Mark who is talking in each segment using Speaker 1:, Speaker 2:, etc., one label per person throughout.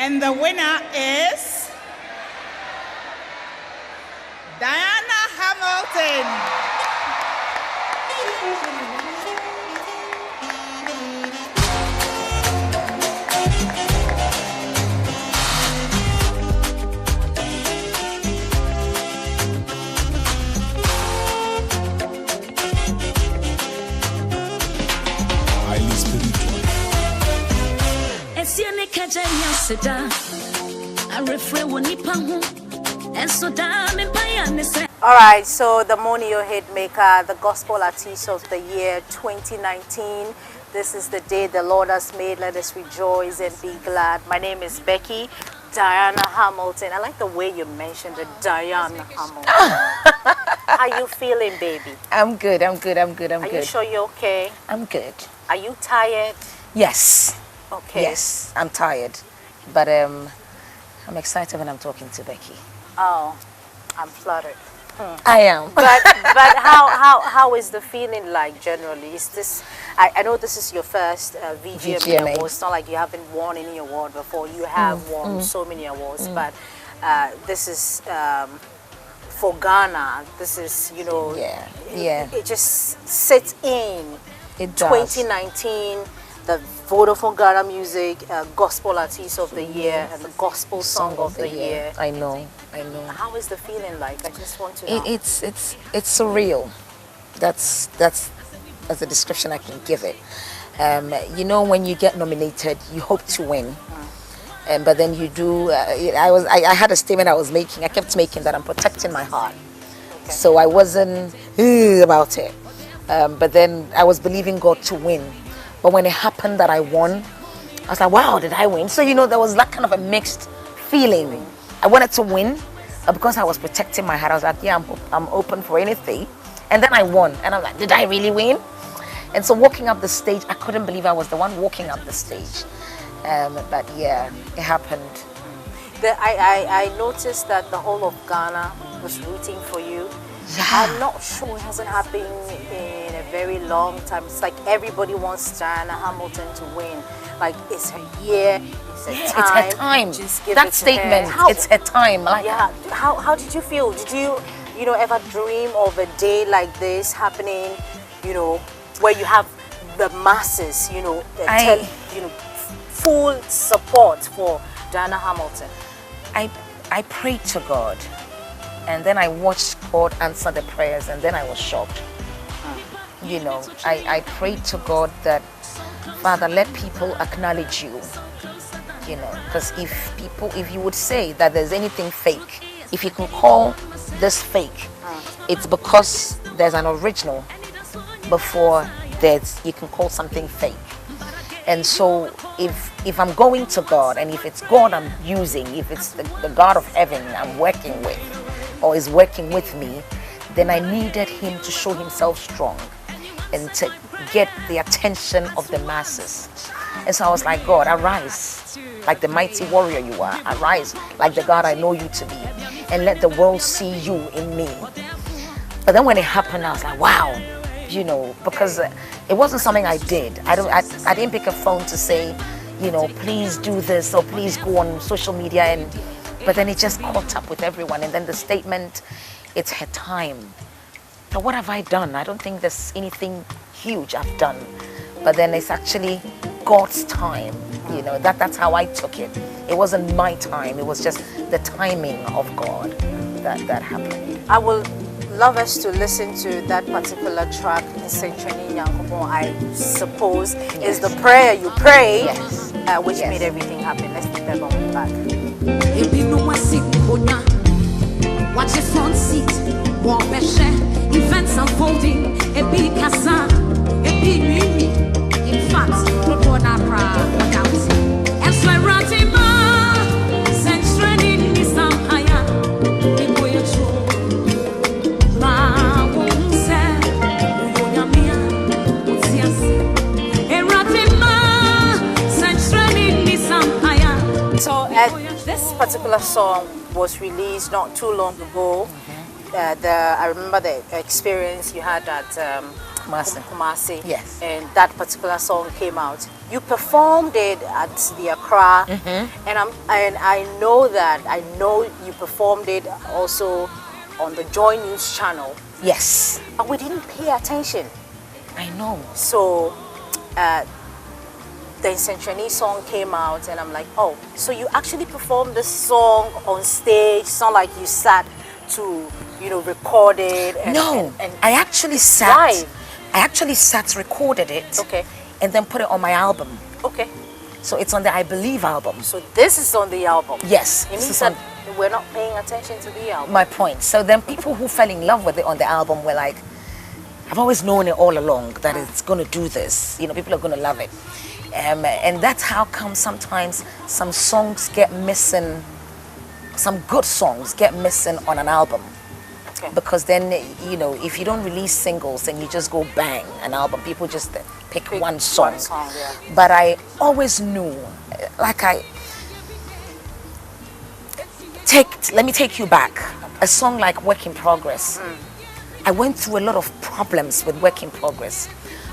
Speaker 1: And the winner is Diana Hamilton.
Speaker 2: Alright, so the Monio Hitmaker, the Gospel Artist of the Year 2019. This is the day the Lord has made. Let us rejoice and be glad. My name is Becky, Diana Hamilton. I like the way you mentioned it, Diana Hamilton. How you feeling, baby?
Speaker 3: I'm good. Are
Speaker 2: you sure you're okay?
Speaker 3: I'm good.
Speaker 2: Are you tired?
Speaker 3: Yes.
Speaker 2: Okay.
Speaker 3: Yes, I'm tired. But I'm excited when I'm talking to Becky.
Speaker 2: Oh, I'm flattered.
Speaker 3: I am.
Speaker 2: But how is the feeling like generally? Is this? I know this is your first VGMA award. It's not like you haven't won any award before. You have won so many awards, but this is for Ghana. This is, you know, it just sits in.
Speaker 3: It does.
Speaker 2: 2019. The Vodafone Ghana Music Gospel Artist of the Year and the Gospel Song of the Year.
Speaker 3: I know.
Speaker 2: How is the feeling like? I just want to know.
Speaker 3: It's surreal. That's the description I can give it. You know, when you get nominated, you hope to win. But then you do. I had a statement I was making. I kept making that I'm protecting my heart. Okay. So I wasn't about it. But then I was believing God to win. But when it happened that I won, I was like, wow, did I win? So, you know, there was that kind of a mixed feeling. I wanted to win, but because I was protecting my heart, I was like, yeah, I'm open for anything. And then I won. And I'm like, did I really win? And so walking up the stage, I couldn't believe I was the one walking up the stage. But yeah, it happened.
Speaker 2: I noticed that the whole of Ghana was rooting for you. Yeah. I'm not sure it hasn't happened in a very long time. It's like everybody wants Diana Hamilton to win. Like, it's her year, it's her time.
Speaker 3: It's her time.
Speaker 2: Just give
Speaker 3: that
Speaker 2: it
Speaker 3: statement,
Speaker 2: to her.
Speaker 3: It's her time. Like,
Speaker 2: yeah. How did you feel? Did you ever dream of a day like this happening? You know, where you have the masses, full support for Diana Hamilton.
Speaker 3: I prayed to God. And then I watched God answer the prayers, and then I was shocked. You know, I prayed to God that, Father, let people acknowledge you. You know, because if you would say that there's anything fake, if you can call this fake, it's because there's an original before you can call something fake. And so if I'm going to God, and if it's God I'm using, if it's the God of heaven I'm working with, or is working with me, then I needed him to show himself strong and to get the attention of the masses. And so I was like, God, arise like the mighty warrior you are. Arise like the God I know you to be, and let the world see you in me. But then when it happened, I was like, wow, you know, because it wasn't something I did. I didn't pick a phone to say, you know, please do this, or please go on social media. But then it just caught up with everyone. And then the statement, it's her time. Now, what have I done? I don't think there's anything huge I've done. But then it's actually God's time. You know, that's how I took it. It wasn't my time. It was just the timing of God that happened.
Speaker 2: I will love us to listen to that particular track, I suppose, is the prayer you prayed, which made everything happen. Let's take that moment back.
Speaker 4: Watch your front seat, walk back, events unfolding, a big casa, a big mimi. In fact, report our proud, and so I run to my central in this empire. People, you're true. Ma won't say, what's yes? And run to my central in this empire.
Speaker 2: So, this particular song was released not too long ago. I remember the experience you had at Kumasi.
Speaker 3: Yes.
Speaker 2: And that particular song came out. you performed it at the Accra, and I know you performed it also on the Joy News channel,
Speaker 3: Yes,
Speaker 2: but we didn't pay attention.
Speaker 3: I know.
Speaker 2: So the Century song came out, and I'm like, oh, so you actually performed this song on stage? It's not like you sat to, record it.
Speaker 3: No,
Speaker 2: and
Speaker 3: I actually sat.
Speaker 2: live.
Speaker 3: I actually sat, recorded it,
Speaker 2: Okay.
Speaker 3: and then put it on my album.
Speaker 2: Okay.
Speaker 3: So it's on the I Believe album.
Speaker 2: So this is on the album.
Speaker 3: Yes,
Speaker 2: It
Speaker 3: this
Speaker 2: means
Speaker 3: is
Speaker 2: that
Speaker 3: on
Speaker 2: we're not paying attention to the album.
Speaker 3: my point. So then people who fell in love with it on the album were like, I've always known it all along that it's going to do this. People are going to love it. And that's how come sometimes some songs get missing, some good songs get missing on an album.
Speaker 2: Okay.
Speaker 3: Because then, if you don't release singles and you just go bang an album, people just pick one song.
Speaker 2: One song, yeah.
Speaker 3: But I always knew, let me take you back. A song like Work in Progress. I went through a lot of problems with Work in Progress,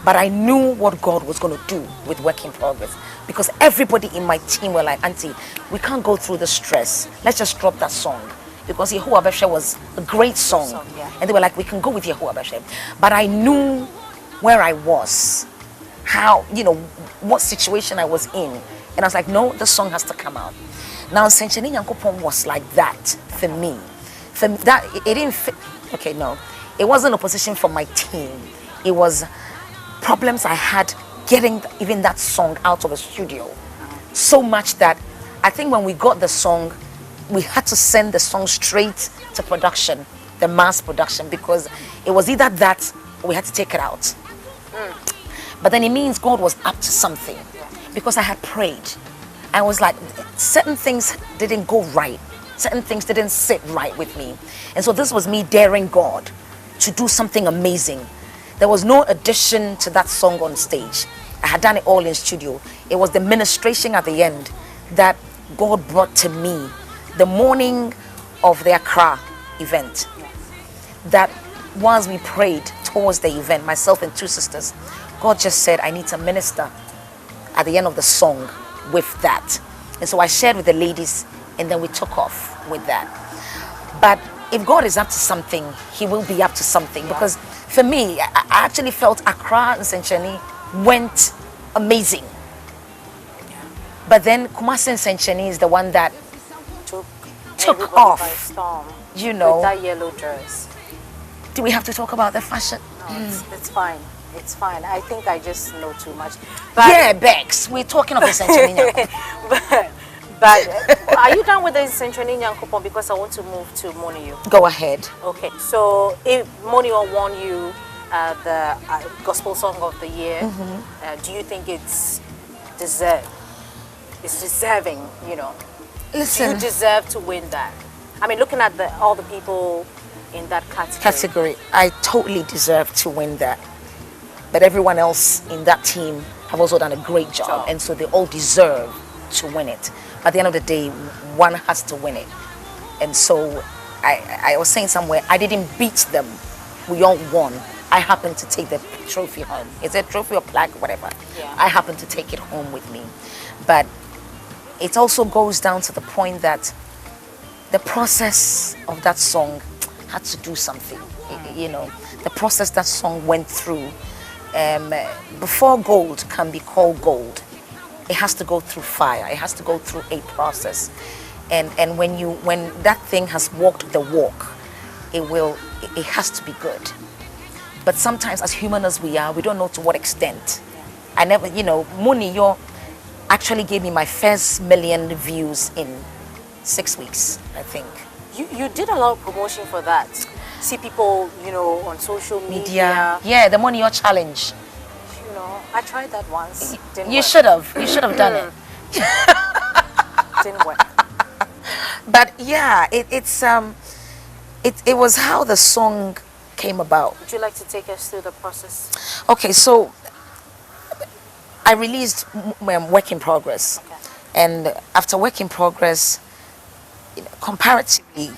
Speaker 3: but I knew what God was going to do with Work in Progress, because everybody in my team were like, Auntie, we can't go through the stress. Let's just drop that song. Because Yehovah Beshe was a great song.
Speaker 2: Yeah.
Speaker 3: And they were like, we can go with Yehovah Beshe. But I knew where I was, how, what situation I was in. And I was like, no, the song has to come out. Now, Sencheni Nyankopon was like that for me. For that, it didn't fit. Okay, no. It wasn't opposition from my team. It was problems I had getting even that song out of the studio. So much that I think when we got the song, we had to send the song straight to production, the mass production, because it was either that or we had to take it out. But then it means God was up to something, because I had prayed. I was like, certain things didn't go right. Certain things didn't sit right with me. And so this was me daring God to do something amazing. There was no addition to that song on stage. I had done it all in studio. It was the ministration at the end that God brought to me the morning of the Accra event. That once we prayed towards the event, myself and two sisters, God just said, I need to minister at the end of the song with that. And so I shared with the ladies, and then we took off with that. But if God is up to something, he will be up to something. Because for me, I actually felt Accra and Sencheni went amazing. But then Kumasi and Sencheni is the one that took
Speaker 2: everybody
Speaker 3: off.
Speaker 2: by storm.
Speaker 3: With
Speaker 2: that yellow dress.
Speaker 3: Do we have to talk about the fashion?
Speaker 2: No, it's fine. It's fine. I think I just know too much.
Speaker 3: Yeah, Bex, we're talking of the Sencheni.
Speaker 2: but are you done with the Sencheni Nyankopon? Because I want to move to Monio.
Speaker 3: Go ahead.
Speaker 2: Okay, so if Monio won you the Gospel Song of the Year, do you think it's deserved? It's deserving,
Speaker 3: Listen.
Speaker 2: You deserve to win that. I mean, looking at all the people in that category.
Speaker 3: I totally deserve to win that. But everyone else in that team have also done a great job. And so they all deserve to win it. At the end of the day, one has to win it. And so I was saying somewhere, I didn't beat them. We all won. I happened to take the trophy home. Is it a trophy or plaque, whatever?
Speaker 2: Yeah.
Speaker 3: I happened to take it home with me. But it also goes down to the point that the process of that song had to do something. The process that song went through. Before gold can be called gold, it has to go through fire. It has to go through a process. And when that thing has walked the walk, it has to be good. But sometimes, as human as we are, we don't know to what extent. I never, Muni, actually gave me my first million views in 6 weeks, I think.
Speaker 2: You did a lot of promotion for that. See people, on social media.
Speaker 3: Yeah, the Money Your Challenge.
Speaker 2: I tried that once. Didn't
Speaker 3: You
Speaker 2: work.
Speaker 3: should have. You should have done it.
Speaker 2: Didn't work.
Speaker 3: But yeah, it was how the song came about.
Speaker 2: Would you like to take us through the process?
Speaker 3: Okay, so I released Work in Progress.
Speaker 2: Okay.
Speaker 3: And after Work in Progress, comparatively,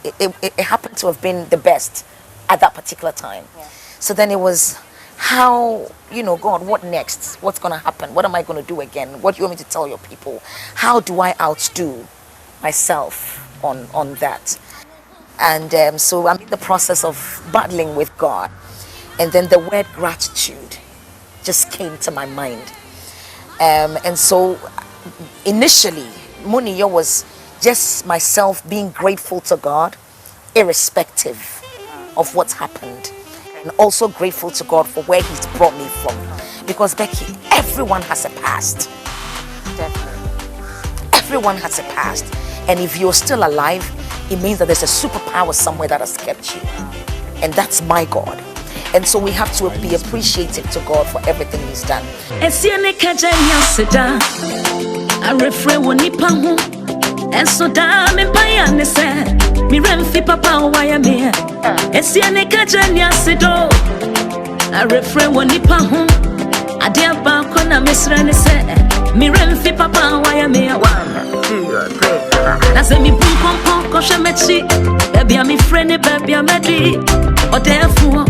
Speaker 3: it happened to have been the best at that particular time.
Speaker 2: Yeah.
Speaker 3: So then it was how, God, what next? What's going to happen? What am I going to do again? What do you want me to tell your people? How do I outdo myself on that? And so I'm in the process of battling with God. And then the word gratitude just came to my mind. And so initially, Muniyo was just myself being grateful to God, irrespective of what's happened. And also grateful to God for where He's brought me from. Because, Becky, everyone has a past.
Speaker 2: Definitely.
Speaker 3: Everyone has a past. And if you're still alive, it means that there's a superpower somewhere that has kept you. And that's my God. And so we have to be appreciative to God for everything He's done.
Speaker 4: And so damn in Payane said, Miremfi Papa, why am here? Essiane Kajania Sido. I refrain one nipa home. I dear Bakona Misrani said, Miremfi Papa, why am here? 1, 2, 3. That's a me boom pom koshamechi. Baby, I'm a friend, baby, I'm a D. Or therefore,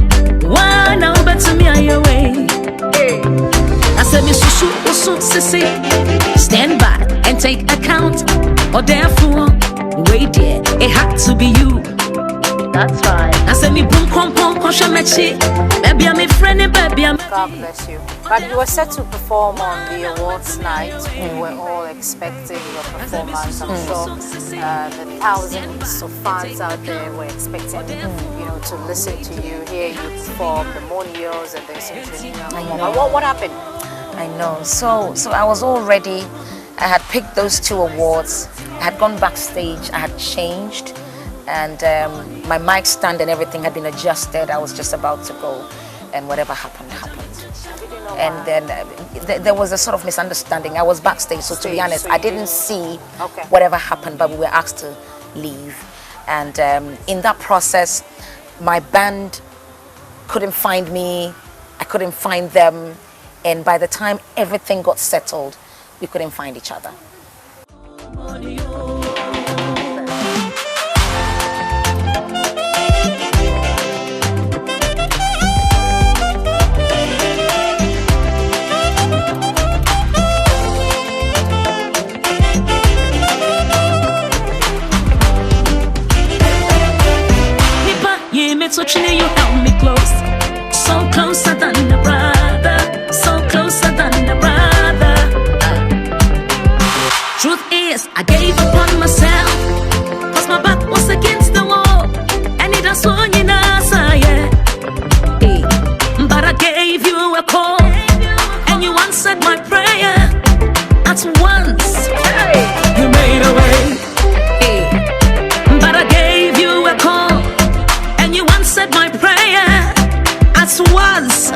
Speaker 4: one now better me on your way. I said, Miss Susu, Sissy, stand by and take account. Or therefore, wait there, it had to be you. That's right. I said, me boom pom koshamechi. Baby, I'm a friend, baby, I'm.
Speaker 2: God bless you. But you were set to perform on the awards night. We were all expecting your performance. I'm sure the thousands of fans out there were expecting, to listen to you, hear you perform the Monios and the Centurion. What happened?
Speaker 3: I know. So I was all ready. I had picked those 2 awards. I had gone backstage. I had changed, and my mic stand and everything had been adjusted. I was just about to go, and whatever happened. And then there was a sort of misunderstanding. I was backstage, so to be honest, I didn't see whatever happened, but we were asked to leave. And in that process, my band couldn't find me. I couldn't find them. And by the time everything got settled, we couldn't find each other.
Speaker 4: So you held me close, so closer than a brother, so closer than a brother. Truth is, I gave up on myself, cause my back was against the wall, and it was on you now, yeah. But I gave you a call, and you answered my prayer at once. You made a way, but I gave you a call. You answered my prayer at once.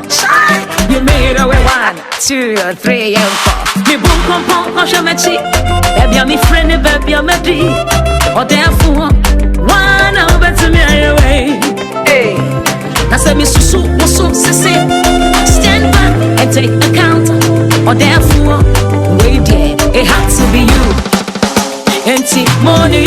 Speaker 4: You made a way 1, 2, 3, and 4. Me boom pom pom koshamechi. Baby, I'm a friend, baby, I'm a D. Or therefore, one now better me on your way. That's a Miss Susu, Sissy. Stand back and take account. Or therefore, wait there, it had to be you. Empty money.